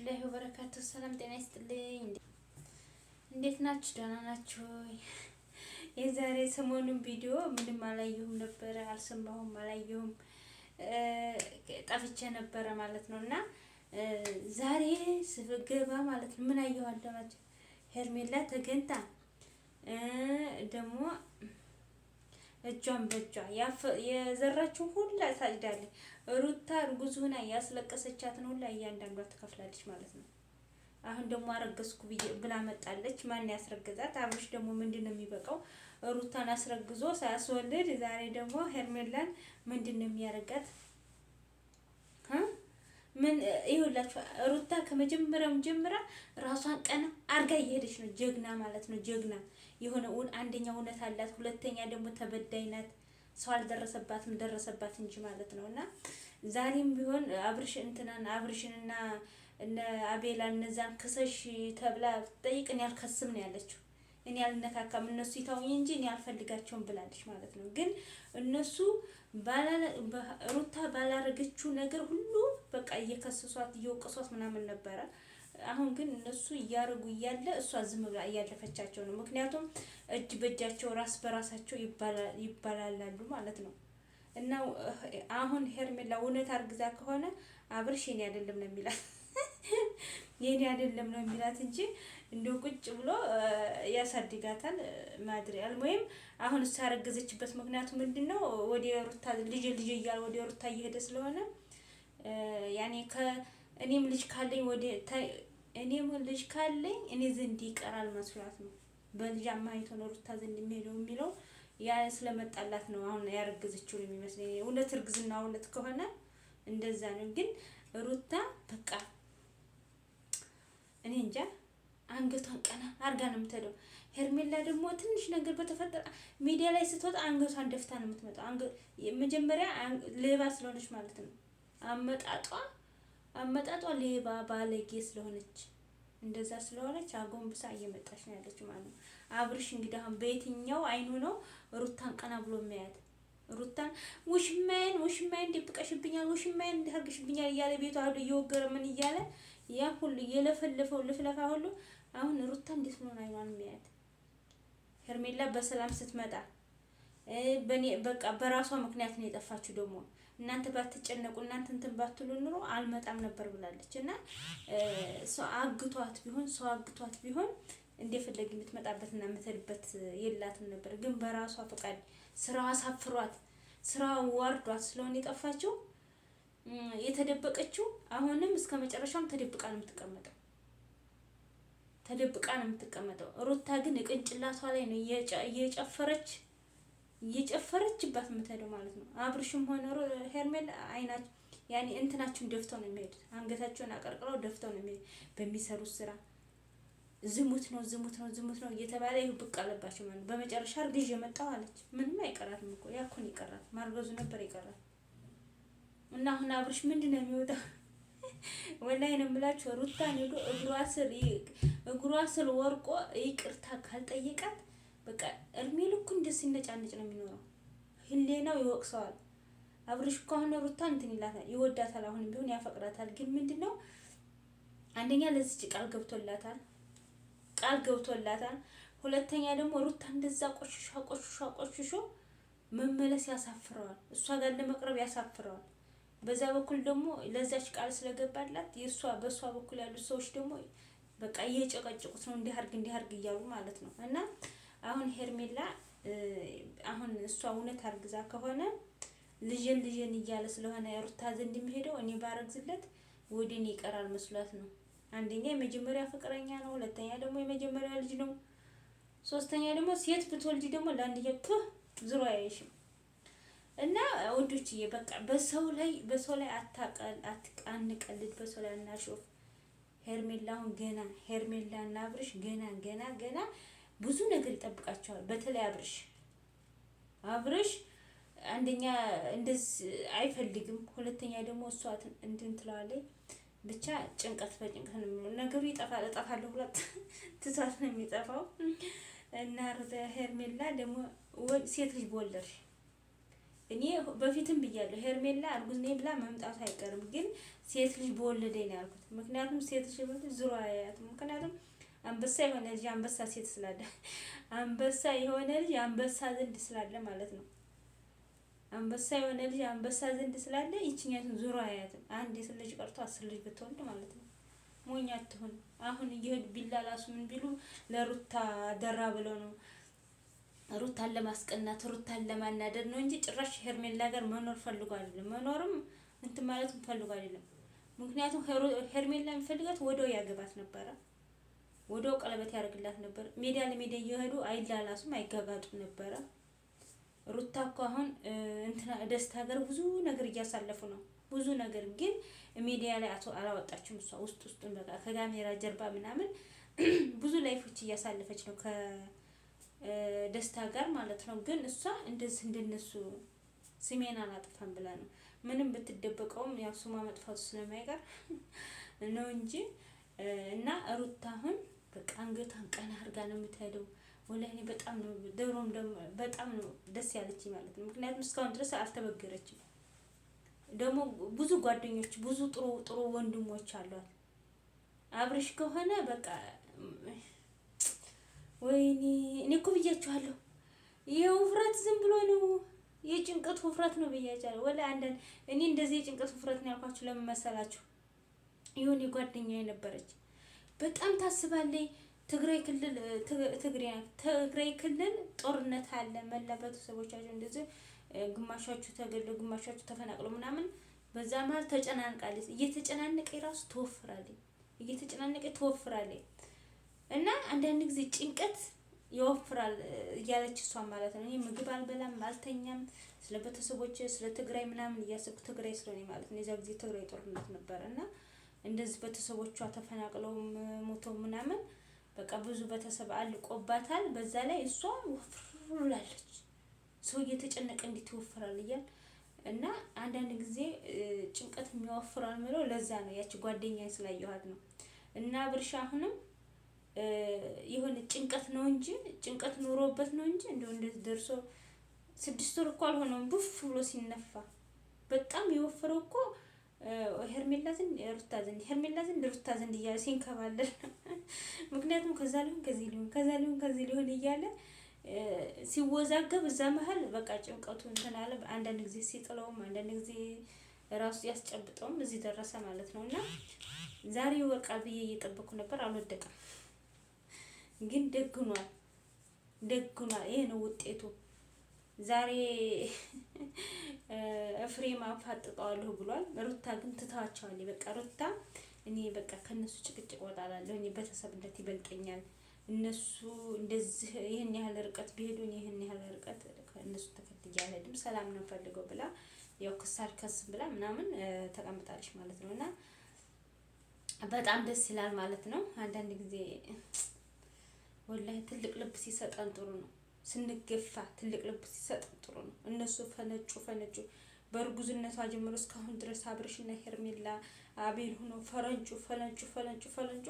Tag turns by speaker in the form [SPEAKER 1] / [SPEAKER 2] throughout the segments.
[SPEAKER 1] ወራህመቱላሂ ወበረካቱ። ሰላም ጤና ይስጥልኝ። እንዴት ናችሁ? ደህና ናችሁ? የዛሬ ሰሞኑን ቪዲዮ ምንም አላየሁም ነበረ፣ አልሰማሁም፣ አላየሁም፣ ጠፍቼ ነበረ ማለት ነው። እና ዛሬ ስገባ ማለት ነው ምን አየሁ አለማችሁ? ሄርሜላ ተገንታ ደግሞ እጇን በእጇ የዘራችው ሁላ ታጭዳለች። ሩታ እርጉዝ ሆና ያስለቀሰቻትን ሁላ እያንዳንዷ ትከፍላለች ማለት ነው። አሁን ደግሞ አረገዝኩ ብላ መጣለች። ማን ያስረገዛት? አብርሽ ደግሞ ምንድነው የሚበቃው? ሩታን አስረግዞ ሳያስወልድ ዛሬ ደግሞ ሄርሜላን ምንድነው የሚያረጋት? ምን ይኸውላችሁ፣ ሩታ ከመጀመሪያው ጀምራ ራሷን ቀና አርጋ እየሄደች ነው። ጀግና ማለት ነው። ጀግና የሆነ አንደኛ እውነት አላት፣ ሁለተኛ ደግሞ ተበዳይ ናት። ሰው አልደረሰባትም፣ ደረሰባት እንጂ ማለት ነው። እና ዛሬም ቢሆን አብርሽንና እነ አቤላ እነዛን ክሰሽ ተብላ ጠይቅን ያልከስም ነው ያለችው። እኔ አልነካካም፣ እነሱ ይታውኝ እንጂ እኔ አልፈልጋቸውም ብላለች ማለት ነው። ግን እነሱ ሩታ ባላረገችው ነገር ሁሉ በቃ እየከሰሷት እየወቀሷት ምናምን ነበረ። አሁን ግን እነሱ እያረጉ እያለ እሷ ዝም ብላ እያለፈቻቸው ነው። ምክንያቱም እጅ በእጃቸው ራስ በራሳቸው ይባላላሉ ማለት ነው። እና አሁን ሄርሜላ እውነት አርግዛ ከሆነ አብርሽ የኔ አይደለም ነው የሚላት የኔ አይደለም ነው የሚላት እንጂ እንደው ቁጭ ብሎ ያሳድጋታል ማድሪያል። ወይም አሁን እሷ ያረገዘችበት ምክንያቱ ምንድነው? ወደ ሩታ ልጅ እያለ ወደ ሩታ እየሄደ ስለሆነ ያኔ እኔም ልጅ ካለኝ እኔ ዘንድ ይቀራል መስሏት ነው። በልጅ አማይቶ ነው ሩታ ዘንድ የሚለው ያ ስለመጣላት ነው አሁን ያረገዘችው የሚመስለኝ። እውነት እርግዝና እውነት ከሆነ እንደዛ ነው። ግን ሩታ በቃ እኔ እንጃ አንገቷን ቀና አርጋ ነው የምትሄደው። ሄርሜላ ደግሞ ትንሽ ነገር በተፈጠረ ሚዲያ ላይ ስትወጣ አንገቷን ደፍታ ነው የምትመጣው። መጀመሪያ ሌባ ስለሆነች ማለት ነው። አመጣጧ ሌባ ባለጌ ስለሆነች እንደዛ ስለሆነች አጎንብሳ እየመጣች ነው ያለችው ማለት ነው። አብርሽ እንግዲህ አሁን በየትኛው አይኑ ነው ሩታን ቀና ብሎ የሚያያት? ሩታን ውሽማዬን ደብቀሽብኛል፣ ውሽማዬን እንዲያርግሽብኛል እያለ ቤቷ ሁሉ እየወገረ ምን እያለ ያ ሁሉ የለፈለፈው ልፍለፋ ሁሉ አሁን ሩታ እንዴት ነው አይኗን የሚያያት? ሄርሜላ በሰላም ስትመጣ በቃ በራሷ ምክንያት ነው የጠፋችው። ደግሞ እናንተ ባትጨነቁ እናንተ እንትን ባትሉ ኑሮ አልመጣም ነበር ብላለች። እና ሰው አግቷት ቢሆን እንደፈለገ የምትመጣበትና የምትሄድበት የላትም ነበር። ግን በራሷ ፈቃድ ስራዋ አሳፍሯት ስራዋ ዋርዷት ስለሆነ የጠፋችው የተደበቀችው። አሁንም እስከ መጨረሻም ተደብቃ ነው የምትቀመጠው። ሩታ ግን ቅንጭላቷ ላይ ነው እየጨፈረችባት የምትሄደው ማለት ነው። አብርሽም ሆነ ሄርሜላ አይናቸው ያኔ እንትናቸውን ደፍተው ነው የሚሄዱት። አንገታቸውን አቀርቅረው ደፍተው ነው የሚሄዱት በሚሰሩት ስራ። ዝሙት ነው እየተባለ ይሁ ብቅ አለባቸው ማለት ነው። በመጨረሻ እርግዥ የመጣው አለች። ምንም አይቀራትም እኮ ያኮን ይቀራል፣ ማርገዙ ነበር ይቀራል። እና አሁን አብርሽ ምንድነው የሚወጣው? ወላሂ ነው የምላችሁ። ሩታን ሄዶ እግሯ ስር ወርቆ ይቅርታ ካልጠየቃት በቃ እድሜ ልኩ እንደዚህ ሲነጫነጭ ነው የሚኖረው። ህሌናው ይወቅሰዋል። አብርሽ እኮ አሁን ሩታን እንትን ይላታል፣ ይወዳታል፣ አሁንም ቢሆን ያፈቅራታል። ግን ምንድነው አንደኛ ለዚች ቃል ገብቶላታል። ሁለተኛ ደግሞ ሩታ እንደዛ ቆሽሾ መመለስ ያሳፍረዋል። እሷ ጋር ለመቅረብ ያሳፍረዋል። በዛ በኩል ደግሞ ለዛች ቃል ስለገባላት በሷ በኩል ያሉት ሰዎች ደግሞ በቃ እየጨቀጨቁት ነው እንዲህ እያሉ ማለት ነው። እና አሁን ሄርሜላ አሁን እሷ እውነት አርግዛ ከሆነ ልጅን እያለ ስለሆነ ሩታ ዘንድ የሚሄደው እኔ ባረግዝለት ወደ እኔ ይቀራል መስሏት ነው። አንደኛ የመጀመሪያ ፍቅረኛ ነው፣ ሁለተኛ ደግሞ የመጀመሪያ ልጅ ነው፣ ሶስተኛ ደግሞ ሴት ብትወልጂ ደግሞ ለአንደኛ ዝሮ አይሽም። እና ወንዶችዬ በቃ በሰው ላይ አንቀልድ፣ በሰው ላይ አናሾፍ። ሄርሜላ እና አብርሽ ገና ብዙ ነገር ይጠብቃቸዋል። በተለይ አብርሽ አንደኛ እንደዚህ አይፈልግም፣ ሁለተኛ ደግሞ እሷ እንትን ትለዋለች። ብቻ ጭንቀት በጭንቀት ነው የሚሆነው ነገሩ። እጠፋለሁ ብላ ትቷት ነው የሚጠፋው። እና ሄርሜላ ደግሞ ሴት ልጅ በወለድሽ እኔ በፊትም ብያለሁ ሄርሜላ እርጉዝ ነኝ ብላ መምጣቱ አይቀርም፣ ግን ሴት ልጅ በወለደኝ ነው ያልኩት። ምክንያቱም ሴት ልጅ ማለት ዙሮ አያያትም። ምክንያቱም አንበሳ የሆነ ልጅ አንበሳ ሴት ስላለ አንበሳ የሆነ ልጅ አንበሳ ዘንድ ስላለ ማለት ነው። አንበሳ የሆነ ልጅ አንበሳ ዘንድ ስላለ ይችኛቱን ዙሮ አያያትም። አንድ የስል ልጅ ቀርቶ 10 ልጅ ብትወልድ ማለት ነው። ሞኝ አትሁን። አሁን እየሄዱ ቢላላሱ ምን ቢሉ ለሩታ ደራ ብለው ነው፣ ሩታን ለማስቀናት ሩታን ለማናደድ ነው እንጂ ጭራሽ ሄርሜላ ጋር መኖር ፈልጎ አይደለም። መኖርም እንትን ማለትም ፈልጎ አይደለም። ምክንያቱም ሄርሜላ የሚፈልጋት ወደው ያገባት ነበረ፣ ወደው ቀለበት ያደርግላት ነበር። ሜዲያ ለሜዲያ እየሄዱ አይላላሱም አይጋጋጡም ነበረ። ሩታ እኮ አሁን እንትና ደስታ ሀገር ብዙ ነገር እያሳለፉ ነው። ብዙ ነገር ግን ሚዲያ ላይ አላወጣችም። እሷ ውስጡን በቃ ከካሜራ ጀርባ ምናምን ብዙ ላይፎች እያሳለፈች ነው ከደስታ ጋር ማለት ነው። ግን እሷ እንደዚህ እንደነሱ ስሜን አላጥፋም ብላ ነው። ምንም ብትደበቀውም ያው ስሟ መጥፋቱ ስለማይቀር ነው እንጂ እና ሩታ አሁን በቃ አንገቷን ቀና አድርጋ ነው የምትሄደው። ወላሂ በጣም ነው ደሮም በጣም ነው ደስ ያለች ማለት ነው። ምክንያቱም እስካሁን ድረስ አልተበገረችም። ደግሞ ብዙ ጓደኞች ብዙ ጥሩ ወንድሞች አሏት። አብርሽ ከሆነ በቃ ወይኔ እኔ እኮ ብያችኋለሁ፣ ይሄ ውፍረት ዝም ብሎ ነው የጭንቀት ውፍረት ነው ብያችኋለሁ። ወላሂ አንዳንድ እኔ እንደዚህ የጭንቀት ውፍረት ነው ያልኳችሁ ለምን መሰላችሁ? የሆነ ጓደኛዬ ነበረች በጣም ታስባለች። ትግራይ ክልል ጦርነት አለ። መላ ቤተሰቦቻቸው እንደዚህ ግማሻችሁ ተገለው ግማሻችሁ ተፈናቅለው ምናምን በዛ መሀል ተጨናንቃለች። እየተጨናነቀች ራሱ ትወፍራለች። እና አንዳንድ ጊዜ ጭንቀት ይወፍራል እያለች እሷ ማለት ነው። እኔ ምግብ አልበላም አልተኛም፣ ስለ ቤተሰቦች ስለ ትግራይ ምናምን እያሰብኩ ትግራይ ስለሆነ ማለት ነው። የዛ ጊዜ ትግራይ ጦርነት ነበር እና እንደዚህ ቤተሰቦቿ ተፈናቅለው ሞተው ምናምን በቃ ብዙ ቤተሰብ አልቆባታል። በዛ ላይ እሷ ወፍራለች። ሰው እየተጨነቀ እንዴት ይወፍራል እያል እና አንዳንድ ጊዜ ጭንቀት የሚወፍራል ምለው ለዛ ነው። ያቺ ጓደኛዬ ስላየኋት ነው። እና ብርሻ አሁንም የሆነ ጭንቀት ነው እንጂ ጭንቀት ኑሮበት ነው እንጂ እንደው እንደዚህ ደርሶ 6 ወር እኮ አልሆነውም ቡፍ ብሎ ሲነፋ። በጣም የወፈረው እኮ ሄርሜላ ዘንድ ሩታ ዘንድ እያለ ሲንከባለል ምክንያቱም ከዛ ሊሆን ከዚህ ሊሆን እያለ ሲወዛገብ እዛ መሀል በቃ ጭንቀቱ እንትን አለ። አንዳንድ ጊዜ ሲጥለውም አንዳንድ ጊዜ ራሱ ያስጨብጠውም እዚህ ደረሰ ማለት ነው። እና ዛሬ ይወርቃል ብዬ እየጠበኩ ነበር፣ አልወደቀም። ግን ደግኗል። ይሄ ነው ውጤቱ። ዛሬ ኤፍሬም አፋጥጠዋለሁ ብሏል። ሩታ ግን ትተዋቸዋለች። በቃ ሩታ እኔ በቃ ከነሱ ጭቅጭቅ ወጣላለሁ፣ እኔ ቤተሰብነት ይበልጠኛል፣ እነሱ እንደዚህ ይሄን ያህል ርቀት ቢሄዱ እኔ ይሄን ያህል ርቀት ከእነሱ ተከትዬ አልሄድም፣ ሰላም ነው ፈልገው ብላ ያው ከስም ብላ ምናምን ተቀምጣለች ማለት ነው። እና በጣም ደስ ይላል ማለት ነው። አንዳንድ ጊዜ ወላሂ ትልቅ ልብ ሲሰጠን ጥሩ ነው። ስንገፋ ትልቅ ልብ ሲሰጠን ጥሩ ነው። እነሱ ፈነጩ በእርጉዝነቷ ጀምሮ እስካሁን ድረስ አብርሽና ሄርሜላ አቤል ሆኖ ፈለንጩ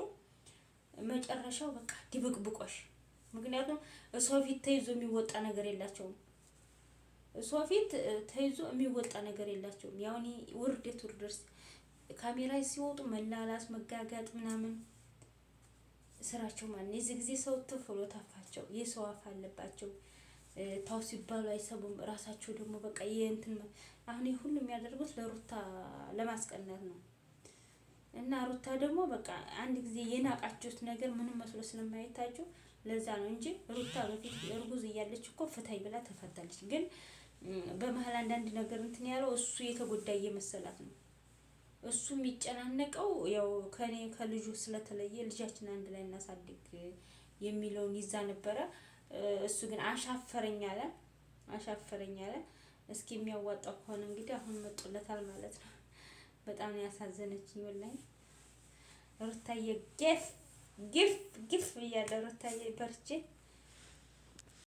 [SPEAKER 1] መጨረሻው በቃ ድብቅብቆሽ። ምክንያቱም እሷ ፊት ተይዞ የሚወጣ ነገር የላቸውም። ያውኒ ውርደት ካሜራ ሲወጡ መላላስ መጋጋጥ ምናምን ስራቸው ማለት የዚህ ጊዜ ሰው ተፈሎ ታፋቸው የሰው አፍ አለባቸው። ታው ሲባሉ አይሰቡም። ራሳቸው ደግሞ በቃ የእንትን አሁን ሁሉ የሚያደርጉት ለሩታ ለማስቀናት ነው። እና ሩታ ደግሞ በቃ አንድ ጊዜ የናቃችሁት ነገር ምንም መስሎ ስለማይታችሁ ለዛ ነው እንጂ ሩታ በፊት እርጉዝ እያለች እኮ ፍታይ ብላ ተፈታለች። ግን በመሀል አንዳንድ ነገር እንትን ያለው እሱ የተጎዳ እየመሰላት ነው። እሱ የሚጨናነቀው ያው ከልጁ ስለተለየ ልጃችን አንድ ላይ እናሳድግ የሚለውን ይዛ ነበረ። እሱ ግን አሻፈረኝ አለ። እስኪ የሚያዋጣው ከሆነ እንግዲህ አሁን መጥቶለታል ማለት ነው። በጣም ነው ያሳዘነችኝ ወላሂ ሩታዬ። ግፍ እያለ ሩታዬ በርቺ።